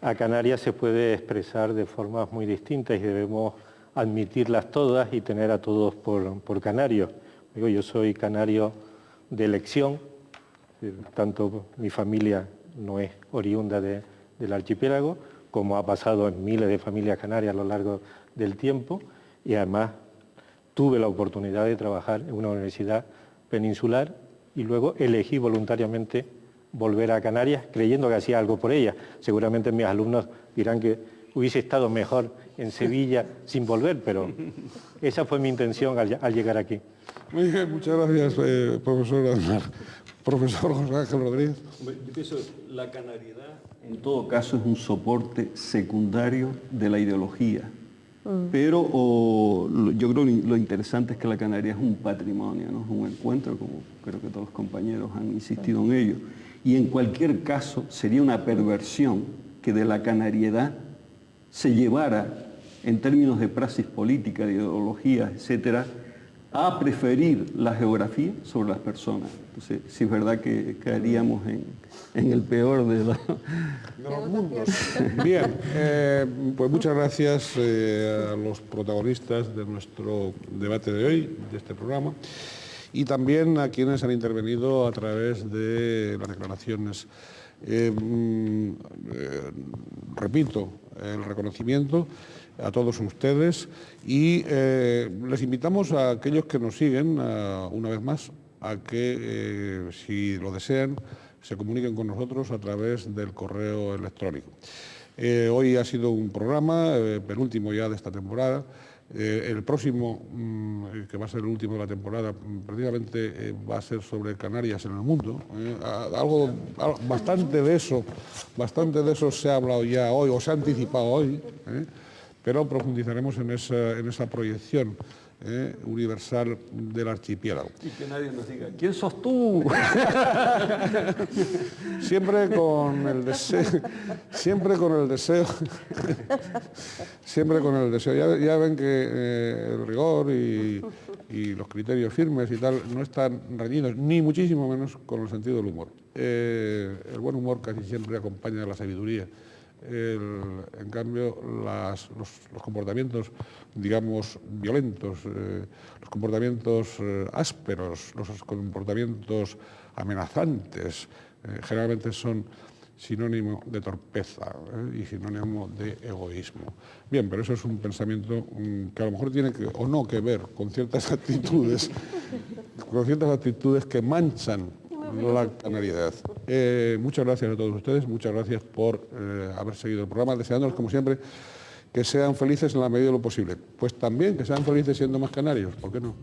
a Canarias se puede expresar de formas muy distintas y debemos admitirlas todas y tener a todos por canarios. Digo, yo soy canario de elección, tanto mi familia no es oriunda del archipiélago, como ha pasado en miles de familias canarias a lo largo del tiempo, y además tuve la oportunidad de trabajar en una universidad peninsular y luego elegí voluntariamente volver a Canarias creyendo que hacía algo por ella. Seguramente mis alumnos dirán que hubiese estado mejor en Sevilla sin volver, pero esa fue mi intención al llegar aquí. Muy bien, muchas gracias, profesor Aznar. Profesor José Ángel Rodríguez. Yo pienso que la canariedad, en todo caso, es un soporte secundario de la ideología. Pero yo creo que lo interesante es que la Canaria es un patrimonio, ¿no? Es un encuentro, como creo que todos los compañeros han insistido en ello. Y en cualquier caso sería una perversión que de la canariedad se llevara, en términos de praxis política, de ideología, etcétera, a preferir la geografía sobre las personas. Entonces, sí es verdad que caeríamos en el peor de los mundos. Bien, pues muchas gracias a los protagonistas de nuestro debate de hoy, de este programa, y también a quienes han intervenido a través de las declaraciones. Repito, el reconocimiento a todos ustedes y les invitamos a aquellos que nos siguen, una vez más, a que, si lo desean, se comuniquen con nosotros a través del correo electrónico. Hoy ha sido un programa, penúltimo ya de esta temporada. El próximo, que va a ser el último de la temporada, prácticamente va a ser sobre Canarias en el mundo. Bastante de eso se ha hablado ya hoy, o se ha anticipado hoy, pero profundizaremos en esa proyección universal del archipiélago. Y que nadie nos diga, ¿quién sos tú? Siempre con el deseo. Ya ven que el rigor y los criterios firmes y tal no están reñidos, ni muchísimo menos con el sentido del humor. El buen humor casi siempre acompaña a la sabiduría. En cambio, los comportamientos, digamos, violentos, los comportamientos ásperos, los comportamientos amenazantes, generalmente son sinónimo de torpeza y sinónimo de egoísmo. Bien, pero eso es un pensamiento que a lo mejor tiene que, o no que ver con ciertas actitudes, que manchan la canariedad. Muchas gracias a todos ustedes, muchas gracias por haber seguido el programa, deseándoles, como siempre, que sean felices en la medida de lo posible. Pues también que sean felices siendo más canarios, ¿por qué no?